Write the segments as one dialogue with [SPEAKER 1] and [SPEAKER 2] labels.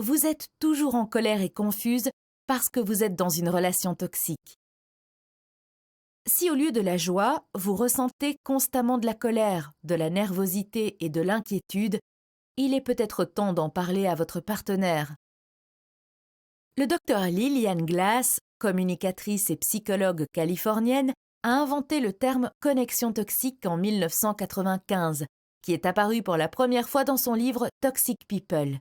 [SPEAKER 1] Vous êtes toujours en colère et confuse parce que vous êtes dans une relation toxique. Si au lieu de la joie, vous ressentez constamment de la colère, de la nervosité et de l'inquiétude, il est peut-être temps d'en parler à votre partenaire. Le docteur Lillian Glass, communicatrice et psychologue californienne, a inventé le terme connexion toxique en 1995, qui est apparu pour la première fois dans son livre Toxic People.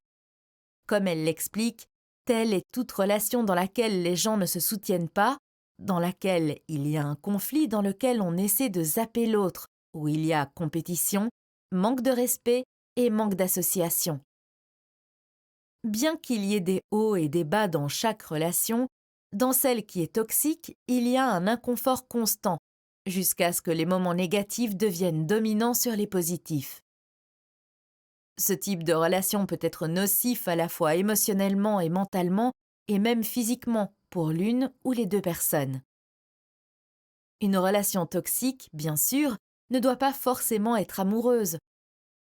[SPEAKER 1] Comme elle l'explique, telle est toute relation dans laquelle les gens ne se soutiennent pas, dans laquelle il y a un conflit dans lequel on essaie de zapper l'autre, où il y a compétition, manque de respect et manque d'association. Bien qu'il y ait des hauts et des bas dans chaque relation, dans celle qui est toxique, il y a un inconfort constant, jusqu'à ce que les moments négatifs deviennent dominants sur les positifs. Ce type de relation peut être nocif à la fois émotionnellement et mentalement, et même physiquement, pour l'une ou les deux personnes. Une relation toxique, bien sûr, ne doit pas forcément être amoureuse.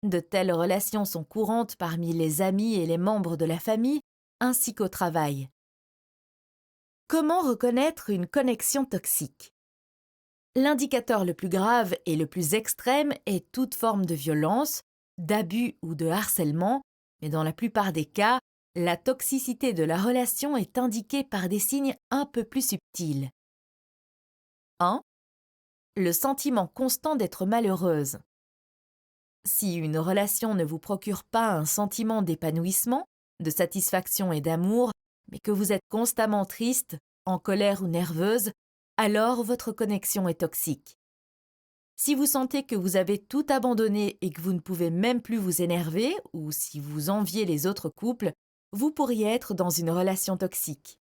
[SPEAKER 1] De telles relations sont courantes parmi les amis et les membres de la famille, ainsi qu'au travail. Comment reconnaître une connexion toxique? L'indicateur le plus grave et le plus extrême est toute forme de violence, d'abus ou de harcèlement, mais dans la plupart des cas, la toxicité de la relation est indiquée par des signes un peu plus subtils. 1. Le sentiment constant d'être malheureuse. Si une relation ne vous procure pas un sentiment d'épanouissement, de satisfaction et d'amour, mais que vous êtes constamment triste, en colère ou nerveuse, alors votre connexion est toxique. Si vous sentez que vous avez tout abandonné et que vous ne pouvez même plus vous énerver, ou si vous enviez les autres couples, vous pourriez être dans une relation toxique.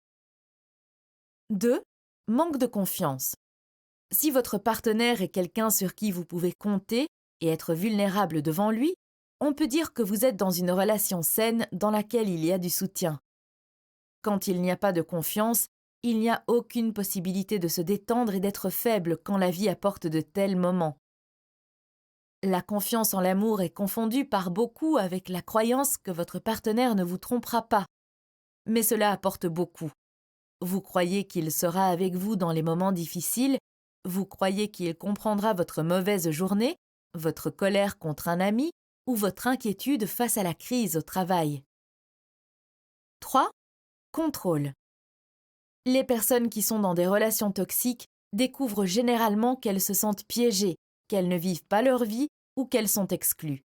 [SPEAKER 1] 2. Manque de confiance. Si votre partenaire est quelqu'un sur qui vous pouvez compter et être vulnérable devant lui, on peut dire que vous êtes dans une relation saine dans laquelle il y a du soutien. Quand il n'y a pas de confiance, il n'y a aucune possibilité de se détendre et d'être faible quand la vie apporte de tels moments. La confiance en l'amour est confondue par beaucoup avec la croyance que votre partenaire ne vous trompera pas. Mais cela apporte beaucoup. Vous croyez qu'il sera avec vous dans les moments difficiles, vous croyez qu'il comprendra votre mauvaise journée, votre colère contre un ami ou votre inquiétude face à la crise au travail. 3. Contrôle. Les personnes qui sont dans des relations toxiques découvrent généralement qu'elles se sentent piégées, qu'elles ne vivent pas leur vie ou qu'elles sont exclues.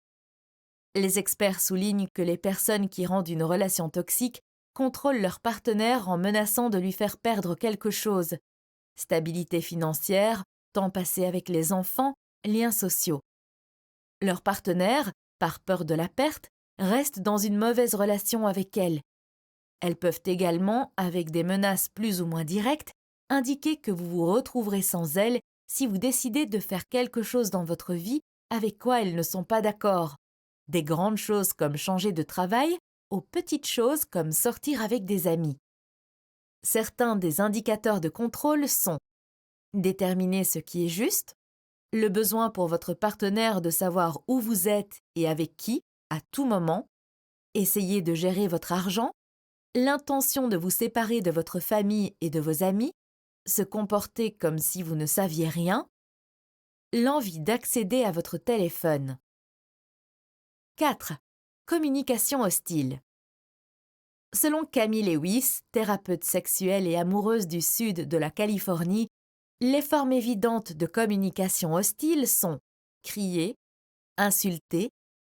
[SPEAKER 1] Les experts soulignent que les personnes qui rendent une relation toxique contrôlent leur partenaire en menaçant de lui faire perdre quelque chose. Stabilité financière, temps passé avec les enfants, liens sociaux. Leur partenaire, par peur de la perte, reste dans une mauvaise relation avec elles. Elles peuvent également, avec des menaces plus ou moins directes, indiquer que vous vous retrouverez sans elles si vous décidez de faire quelque chose dans votre vie avec quoi elles ne sont pas d'accord. Des grandes choses comme changer de travail, aux petites choses comme sortir avec des amis. Certains des indicateurs de contrôle sont déterminer ce qui est juste, le besoin pour votre partenaire de savoir où vous êtes et avec qui, à tout moment, essayer de gérer votre argent, l'intention de vous séparer de votre famille et de vos amis, se comporter comme si vous ne saviez rien, l'envie d'accéder à votre téléphone. 4. Communication hostile. Selon Camille Lewis, thérapeute sexuelle et amoureuse du sud de la Californie, les formes évidentes de communication hostile sont crier, insulter,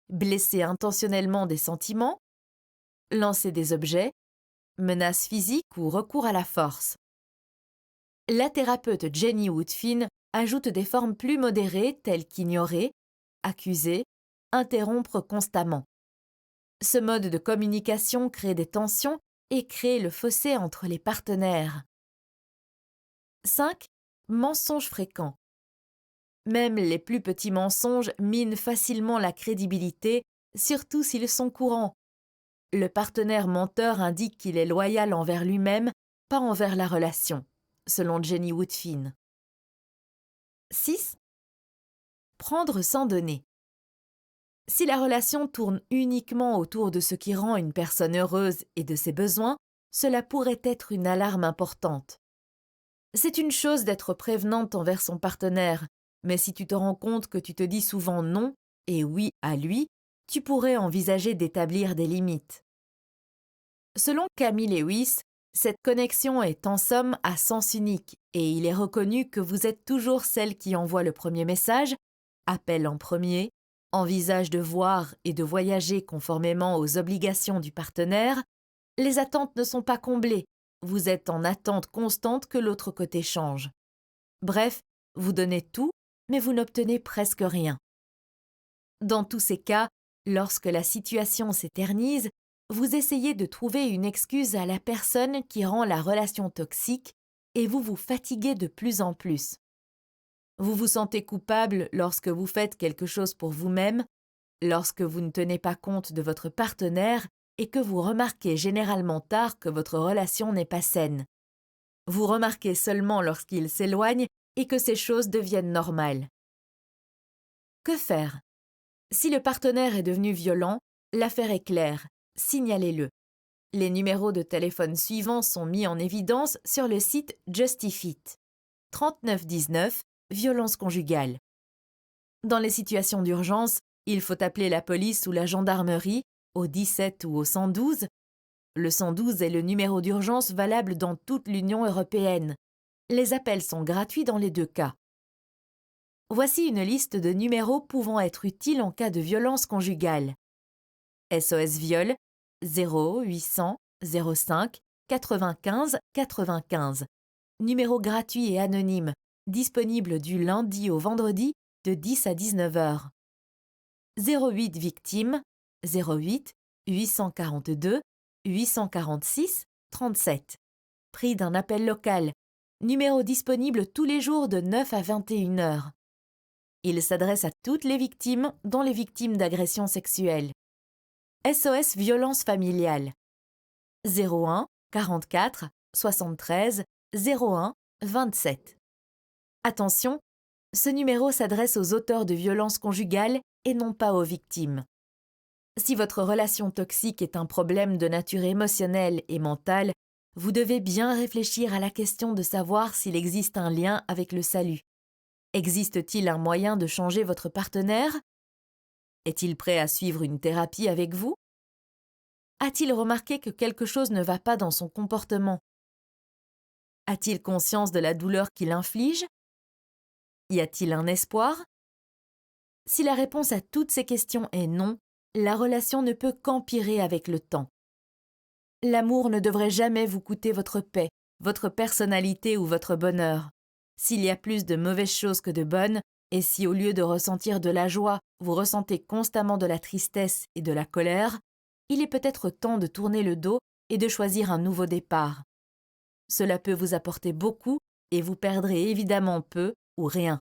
[SPEAKER 1] blesser intentionnellement des sentiments, lancer des objets, menaces physiques ou recours à la force. La thérapeute Jenny Woodfin ajoute des formes plus modérées telles qu'ignorer, accuser, interrompre constamment. Ce mode de communication crée des tensions et crée le fossé entre les partenaires. 5. Mensonges fréquents. Même les plus petits mensonges minent facilement la crédibilité, surtout s'ils sont courants. Le partenaire menteur indique qu'il est loyal envers lui-même, pas envers la relation, selon Jenny Woodfin. 6. Prendre sans donner. Si la relation tourne uniquement autour de ce qui rend une personne heureuse et de ses besoins, cela pourrait être une alarme importante. C'est une chose d'être prévenante envers son partenaire, mais si tu te rends compte que tu te dis souvent non et oui à lui, tu pourrais envisager d'établir des limites. Selon Camille Lewis, cette connexion est en somme à sens unique et il est reconnu que vous êtes toujours celle qui envoie le premier message, appelle en premier, envisage de voir et de voyager conformément aux obligations du partenaire. Les attentes ne sont pas comblées, vous êtes en attente constante que l'autre côté change. Bref, vous donnez tout, mais vous n'obtenez presque rien. Dans tous ces cas, lorsque la situation s'éternise, vous essayez de trouver une excuse à la personne qui rend la relation toxique et vous vous fatiguez de plus en plus. Vous vous sentez coupable lorsque vous faites quelque chose pour vous-même, lorsque vous ne tenez pas compte de votre partenaire et que vous remarquez généralement tard que votre relation n'est pas saine. Vous remarquez seulement lorsqu'il s'éloigne et que ces choses deviennent normales. Que faire ? Si le partenaire est devenu violent, l'affaire est claire, signalez-le. Les numéros de téléphone suivants sont mis en évidence sur le site Justifit. 3919, violence conjugale. Dans les situations d'urgence, il faut appeler la police ou la gendarmerie au 17 ou au 112. Le 112 est le numéro d'urgence valable dans toute l'Union européenne. Les appels sont gratuits dans les deux cas. Voici une liste de numéros pouvant être utiles en cas de violence conjugale. SOS Viol 0800 05 95 95. Numéro gratuit et anonyme, disponible du lundi au vendredi de 10 à 19 heures. 08 Victimes 08 842 846 37. Prix d'un appel local. Numéro disponible tous les jours de 9 à 21 heures. Il s'adresse à toutes les victimes, dont les victimes d'agressions sexuelles. SOS Violence familiale. 01 44 73 01 27. Attention, ce numéro s'adresse aux auteurs de violences conjugales et non pas aux victimes. Si votre relation toxique est un problème de nature émotionnelle et mentale, vous devez bien réfléchir à la question de savoir s'il existe un lien avec le salut. Existe-t-il un moyen de changer votre partenaire ? Est-il prêt à suivre une thérapie avec vous ? A-t-il remarqué que quelque chose ne va pas dans son comportement ? A-t-il conscience de la douleur qu'il inflige ? Y a-t-il un espoir ? Si la réponse à toutes ces questions est non, la relation ne peut qu'empirer avec le temps. L'amour ne devrait jamais vous coûter votre paix, votre personnalité ou votre bonheur. S'il y a plus de mauvaises choses que de bonnes, et si au lieu de ressentir de la joie, vous ressentez constamment de la tristesse et de la colère, il est peut-être temps de tourner le dos et de choisir un nouveau départ. Cela peut vous apporter beaucoup et vous perdrez évidemment peu ou rien.